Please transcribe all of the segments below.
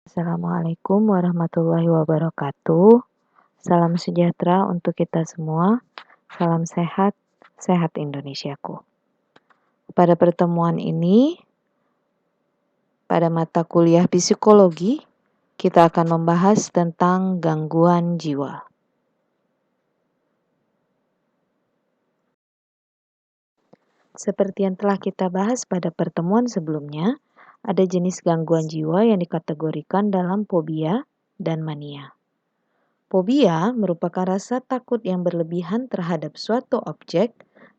Assalamualaikum warahmatullahi wabarakatuh. Salam sejahtera untuk kita semua. Salam sehat, sehat Indonesiaku. Pada pertemuan ini, pada mata kuliah psikologi, kita akan membahas tentang gangguan jiwa. Seperti yang telah kita bahas pada pertemuan sebelumnya, ada jenis gangguan jiwa yang dikategorikan dalam fobia dan mania. Fobia merupakan rasa takut yang berlebihan terhadap suatu objek,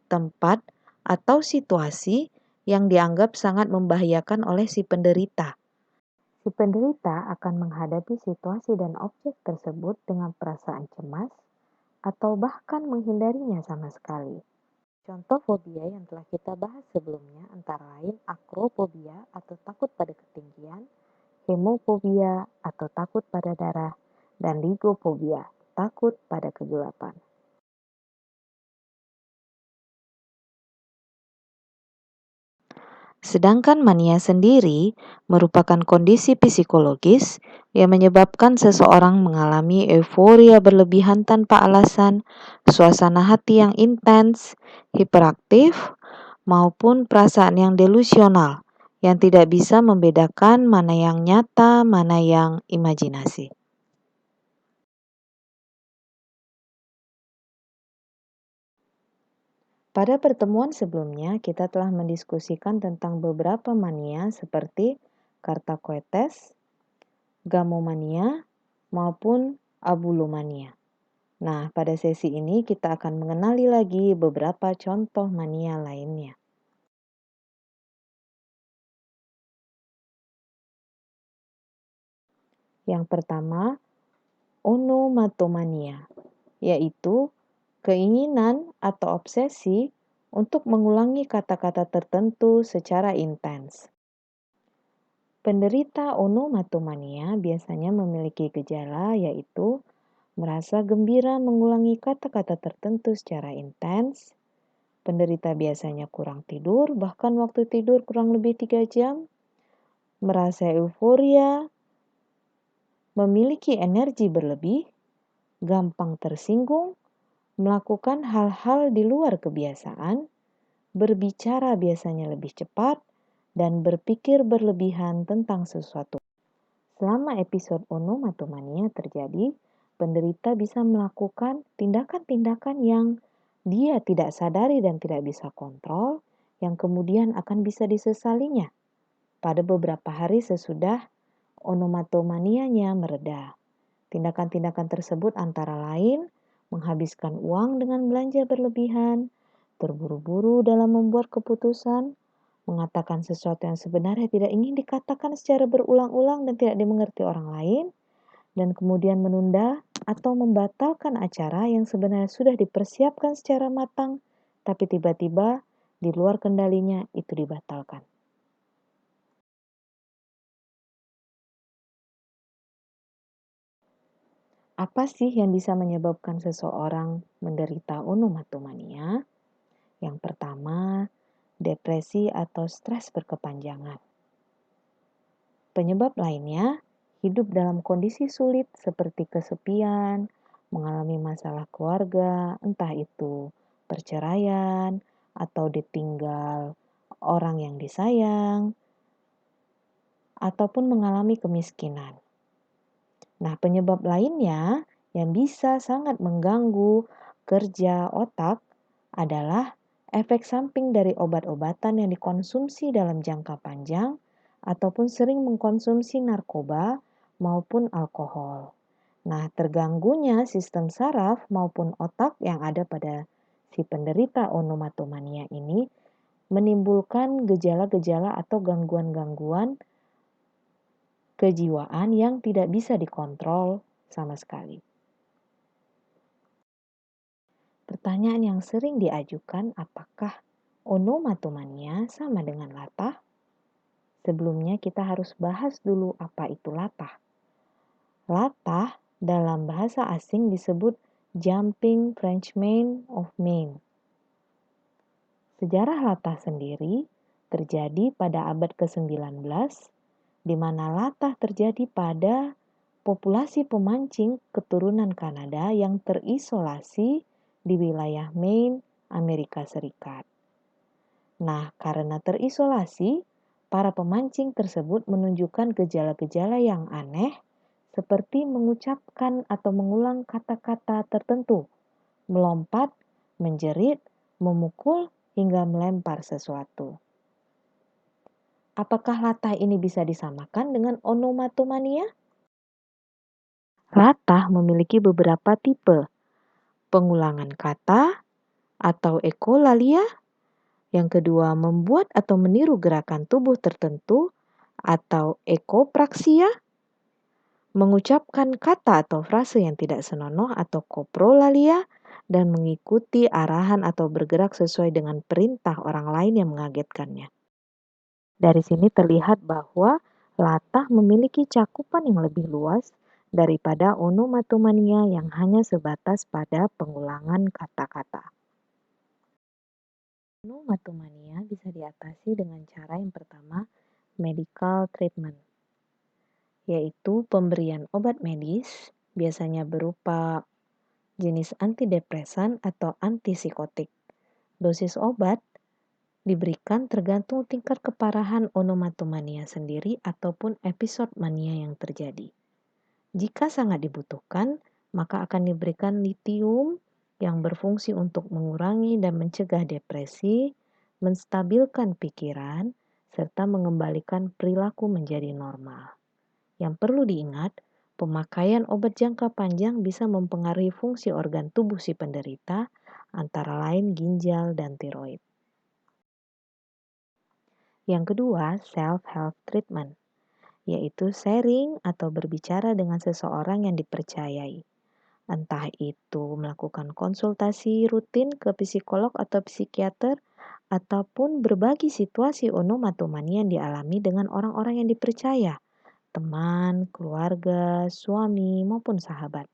tempat, atau situasi yang dianggap sangat membahayakan oleh si penderita. Si penderita akan menghadapi situasi dan objek tersebut dengan perasaan cemas atau bahkan menghindarinya sama sekali. Contoh fobia yang telah kita bahas sebelumnya antara lain akrofobia atau takut pada ketinggian, hemofobia atau takut pada darah, dan ligofobia, takut pada kegelapan. Sedangkan mania sendiri merupakan kondisi psikologis yang menyebabkan seseorang mengalami euforia berlebihan tanpa alasan, suasana hati yang intens, hiperaktif, maupun perasaan yang delusional yang tidak bisa membedakan mana yang nyata, mana yang imajinasi. Pada pertemuan sebelumnya, kita telah mendiskusikan tentang beberapa mania seperti kartakoetes, gamomania, maupun abulomania. Nah, pada sesi ini kita akan mengenali lagi beberapa contoh mania lainnya. Yang pertama, onomatomania, yaitu keinginan atau obsesi untuk mengulangi kata-kata tertentu secara intens. Penderita onomatomania biasanya memiliki gejala yaitu merasa gembira mengulangi kata-kata tertentu secara intens. Penderita biasanya kurang tidur, bahkan waktu tidur kurang lebih 3 jam. Merasa euforia, memiliki energi berlebih, gampang tersinggung, melakukan hal-hal di luar kebiasaan, berbicara biasanya lebih cepat, dan berpikir berlebihan tentang sesuatu. Selama episode onomatomania terjadi, penderita bisa melakukan tindakan-tindakan yang dia tidak sadari dan tidak bisa kontrol, yang kemudian akan bisa disesalinya pada beberapa hari sesudah onomatomanianya mereda. Tindakan-tindakan tersebut antara lain menghabiskan uang dengan belanja berlebihan, terburu-buru dalam membuat keputusan, mengatakan sesuatu yang sebenarnya tidak ingin dikatakan secara berulang-ulang dan tidak dimengerti orang lain, dan kemudian menunda atau membatalkan acara yang sebenarnya sudah dipersiapkan secara matang, tapi tiba-tiba di luar kendalinya itu dibatalkan. Apa sih yang bisa menyebabkan seseorang menderita onomatomania? Yang pertama, depresi atau stres berkepanjangan. Penyebab lainnya, hidup dalam kondisi sulit seperti kesepian, mengalami masalah keluarga, entah itu perceraian atau ditinggal orang yang disayang, ataupun mengalami kemiskinan. Nah, penyebab lainnya yang bisa sangat mengganggu kerja otak adalah efek samping dari obat-obatan yang dikonsumsi dalam jangka panjang ataupun sering mengkonsumsi narkoba maupun alkohol. Nah, terganggunya sistem saraf maupun otak yang ada pada si penderita onomatomania ini menimbulkan gejala-gejala atau gangguan-gangguan kejiwaan yang tidak bisa dikontrol sama sekali. Pertanyaan yang sering diajukan, apakah onomatomania sama dengan latah? Sebelumnya kita harus bahas dulu apa itu latah. Latah dalam bahasa asing disebut jumping Frenchman of Maine. Sejarah latah sendiri terjadi pada abad ke-19 di mana latah terjadi pada populasi pemancing keturunan Kanada yang terisolasi di wilayah Maine, Amerika Serikat. Nah, karena terisolasi, para pemancing tersebut menunjukkan gejala-gejala yang aneh seperti mengucapkan atau mengulang kata-kata tertentu, melompat, menjerit, memukul, hingga melempar sesuatu. Apakah latah ini bisa disamakan dengan onomatomania? Latah memiliki beberapa tipe, pengulangan kata atau ekolalia. Yang kedua, membuat atau meniru gerakan tubuh tertentu atau ekopraksia. Mengucapkan kata atau frase yang tidak senonoh atau koprolalia, dan mengikuti arahan atau bergerak sesuai dengan perintah orang lain yang mengagetkannya. Dari sini terlihat bahwa latah memiliki cakupan yang lebih luas daripada onomatomania yang hanya sebatas pada pengulangan kata-kata. Onomatomania bisa diatasi dengan cara yang pertama, medical treatment, yaitu pemberian obat medis, biasanya berupa jenis antidepresan atau antipsikotik. Dosis obat diberikan tergantung tingkat keparahan onomatomania sendiri ataupun episode mania yang terjadi. Jika sangat dibutuhkan, maka akan diberikan litium yang berfungsi untuk mengurangi dan mencegah depresi, menstabilkan pikiran, serta mengembalikan perilaku menjadi normal. Yang perlu diingat, pemakaian obat jangka panjang bisa mempengaruhi fungsi organ tubuh si penderita, antara lain ginjal dan tiroid. Yang kedua, self-help treatment, yaitu sharing atau berbicara dengan seseorang yang dipercayai. Entah itu melakukan konsultasi rutin ke psikolog atau psikiater, ataupun berbagi situasi onomatomania yang dialami dengan orang-orang yang dipercaya, teman, keluarga, suami, maupun sahabat.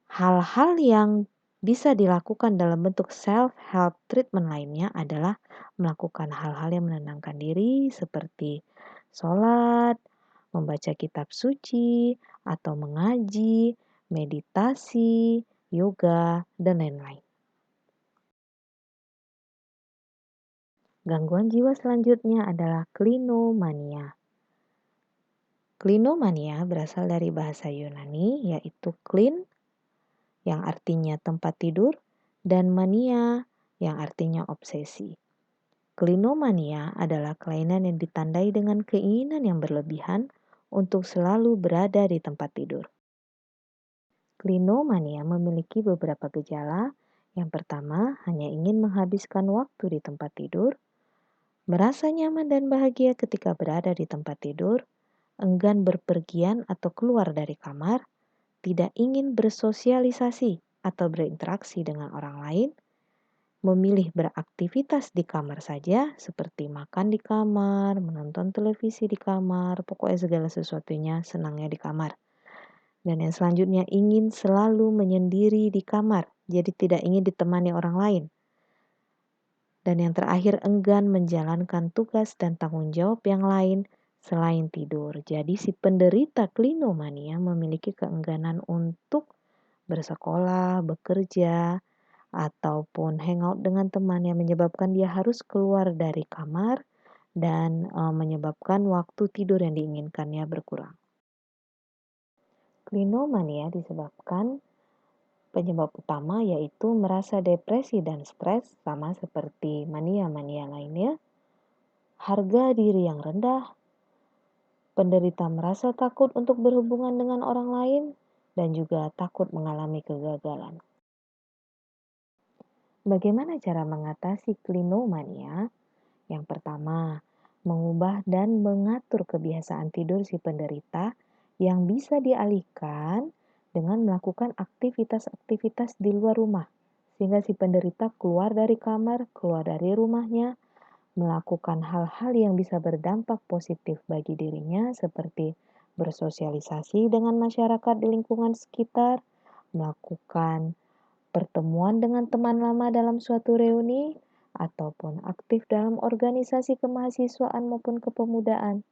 Hal-hal yang bisa dilakukan dalam bentuk self-help treatment lainnya adalah melakukan hal-hal yang menenangkan diri seperti sholat, membaca kitab suci, atau mengaji, meditasi, yoga, dan lain-lain. Gangguan jiwa selanjutnya adalah klinomania. Klinomania berasal dari bahasa Yunani, yaitu klin, yang artinya tempat tidur, dan mania, yang artinya obsesi. Klinomania adalah kelainan yang ditandai dengan keinginan yang berlebihan untuk selalu berada di tempat tidur. Klinomania memiliki beberapa gejala. Yang pertama, hanya ingin menghabiskan waktu di tempat tidur, merasa nyaman dan bahagia ketika berada di tempat tidur, enggan berpergian atau keluar dari kamar, tidak ingin bersosialisasi atau berinteraksi dengan orang lain, memilih beraktivitas di kamar saja seperti makan di kamar, menonton televisi di kamar, pokoknya segala sesuatunya senangnya di kamar. Dan yang selanjutnya ingin selalu menyendiri di kamar, jadi tidak ingin ditemani orang lain. Dan yang terakhir enggan menjalankan tugas dan tanggung jawab yang lain selain tidur. Jadi si penderita klinomania memiliki keengganan untuk bersekolah, bekerja, ataupun hangout dengan teman yang menyebabkan dia harus keluar dari kamar dan menyebabkan waktu tidur yang diinginkannya berkurang. Klinomania disebabkan penyebab utama yaitu merasa depresi dan stres sama seperti mania-mania lainnya, harga diri yang rendah, penderita merasa takut untuk berhubungan dengan orang lain, dan juga takut mengalami kegagalan. Bagaimana cara mengatasi klinomania? Yang pertama, mengubah dan mengatur kebiasaan tidur si penderita yang bisa dialihkan dengan melakukan aktivitas-aktivitas di luar rumah, sehingga si penderita keluar dari kamar, keluar dari rumahnya, melakukan hal-hal yang bisa berdampak positif bagi dirinya seperti bersosialisasi dengan masyarakat di lingkungan sekitar, melakukan pertemuan dengan teman lama dalam suatu reuni, ataupun aktif dalam organisasi kemahasiswaan maupun kepemudaan.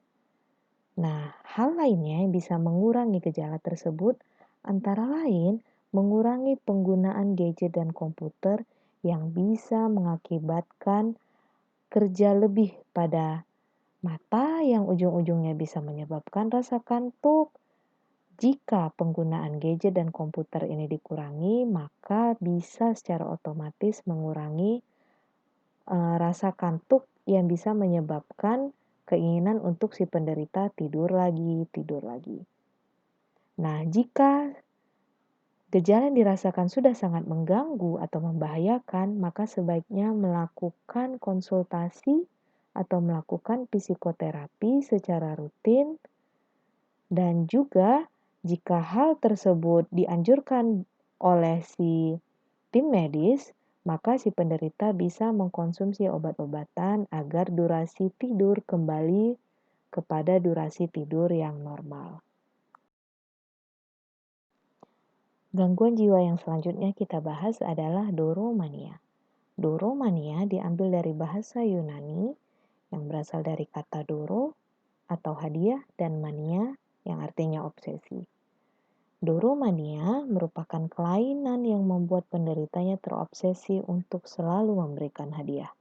Nah, hal lainnya yang bisa mengurangi gejala tersebut antara lain mengurangi penggunaan gadget dan komputer yang bisa mengakibatkan kerja lebih pada mata yang ujung-ujungnya bisa menyebabkan rasa kantuk. Jika penggunaan gadget dan komputer ini dikurangi, maka bisa secara otomatis mengurangi rasa kantuk yang bisa menyebabkan keinginan untuk si penderita tidur lagi, tidur lagi. Nah, jika gejala yang dirasakan sudah sangat mengganggu atau membahayakan, maka sebaiknya melakukan konsultasi atau melakukan psikoterapi secara rutin. Dan juga jika hal tersebut dianjurkan oleh si tim medis, maka si penderita bisa mengkonsumsi obat-obatan agar durasi tidur kembali kepada durasi tidur yang normal. Gangguan jiwa yang selanjutnya kita bahas adalah doromania. Doromania diambil dari bahasa Yunani yang berasal dari kata doro atau hadiah dan mania yang artinya obsesi. Doromania merupakan kelainan yang membuat penderitanya terobsesi untuk selalu memberikan hadiah.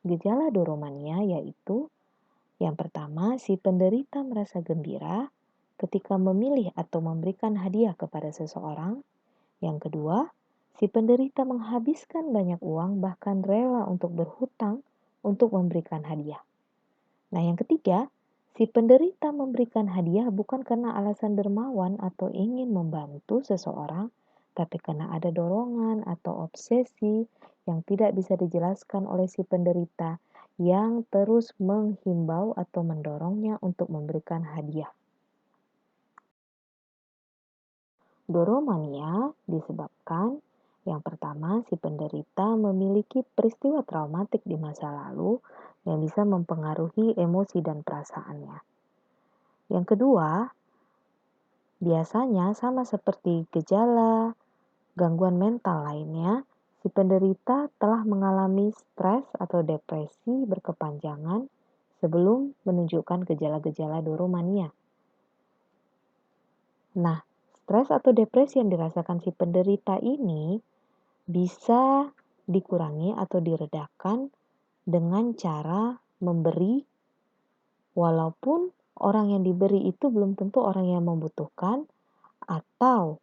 Gejala doromania yaitu yang pertama, si penderita merasa gembira ketika memilih atau memberikan hadiah kepada seseorang. Yang kedua, si penderita menghabiskan banyak uang bahkan rela untuk berhutang untuk memberikan hadiah. Nah, yang ketiga, si penderita memberikan hadiah bukan karena alasan dermawan atau ingin membantu seseorang, tapi karena ada dorongan atau obsesi yang tidak bisa dijelaskan oleh si penderita yang terus menghimbau atau mendorongnya untuk memberikan hadiah. Doromania disebabkan yang pertama, si penderita memiliki peristiwa traumatik di masa lalu yang bisa mempengaruhi emosi dan perasaannya. Yang kedua, biasanya sama seperti gejala gangguan mental lainnya, si penderita telah mengalami stres atau depresi berkepanjangan sebelum menunjukkan gejala-gejala doromania. Nah, stres atau depresi yang dirasakan si penderita ini bisa dikurangi atau diredakan dengan cara memberi, walaupun orang yang diberi itu belum tentu orang yang membutuhkan, atau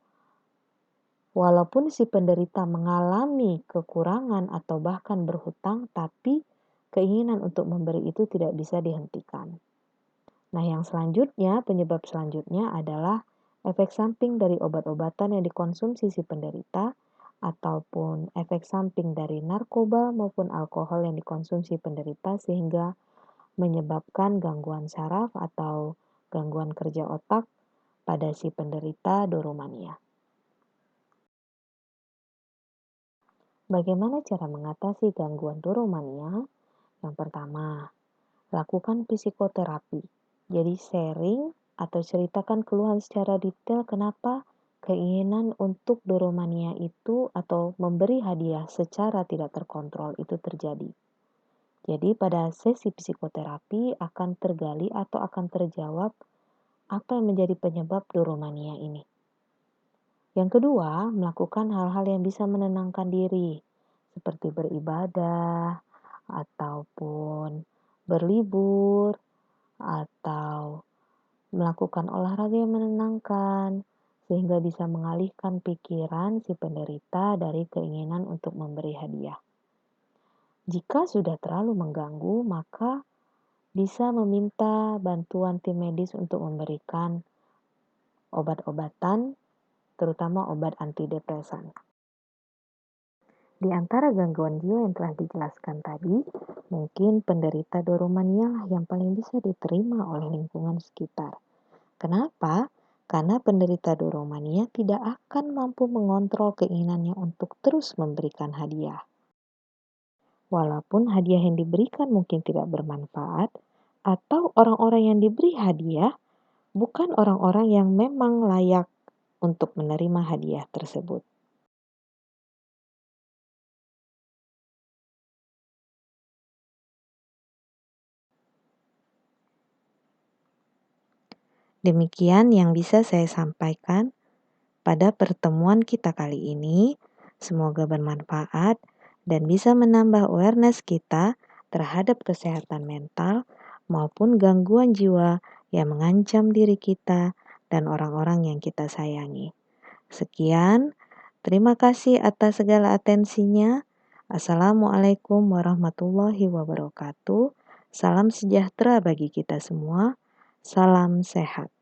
walaupun si penderita mengalami kekurangan atau bahkan berhutang, tapi keinginan untuk memberi itu tidak bisa dihentikan. Nah, yang selanjutnya, penyebab selanjutnya adalah efek samping dari obat-obatan yang dikonsumsi si penderita ataupun efek samping dari narkoba maupun alkohol yang dikonsumsi penderita sehingga menyebabkan gangguan saraf atau gangguan kerja otak pada si penderita doromania. Bagaimana cara mengatasi gangguan doromania? Yang pertama, lakukan psikoterapi. Jadi sharing atau ceritakan keluhan secara detail kenapa keinginan untuk doromania itu atau memberi hadiah secara tidak terkontrol itu terjadi. Jadi pada sesi psikoterapi akan tergali atau akan terjawab apa yang menjadi penyebab doromania ini. Yang kedua, melakukan hal-hal yang bisa menenangkan diri, seperti beribadah, ataupun berlibur, atau melakukan olahraga yang menenangkan, sehingga bisa mengalihkan pikiran si penderita dari keinginan untuk memberi hadiah. Jika sudah terlalu mengganggu, maka bisa meminta bantuan tim medis untuk memberikan obat-obatan, terutama obat antidepresan. Di antara gangguan jiwa yang telah dijelaskan tadi, mungkin penderita doromania lah yang paling bisa diterima oleh lingkungan sekitar. Kenapa? Karena penderita doromania tidak akan mampu mengontrol keinginannya untuk terus memberikan hadiah. Walaupun hadiah yang diberikan mungkin tidak bermanfaat, atau orang-orang yang diberi hadiah bukan orang-orang yang memang layak untuk menerima hadiah tersebut. Demikian yang bisa saya sampaikan pada pertemuan kita kali ini. Semoga bermanfaat dan bisa menambah awareness kita terhadap kesehatan mental maupun gangguan jiwa yang mengancam diri kita dan orang-orang yang kita sayangi. Sekian, terima kasih atas segala atensinya. Assalamualaikum warahmatullahi wabarakatuh. Salam sejahtera bagi kita semua. Salam sehat.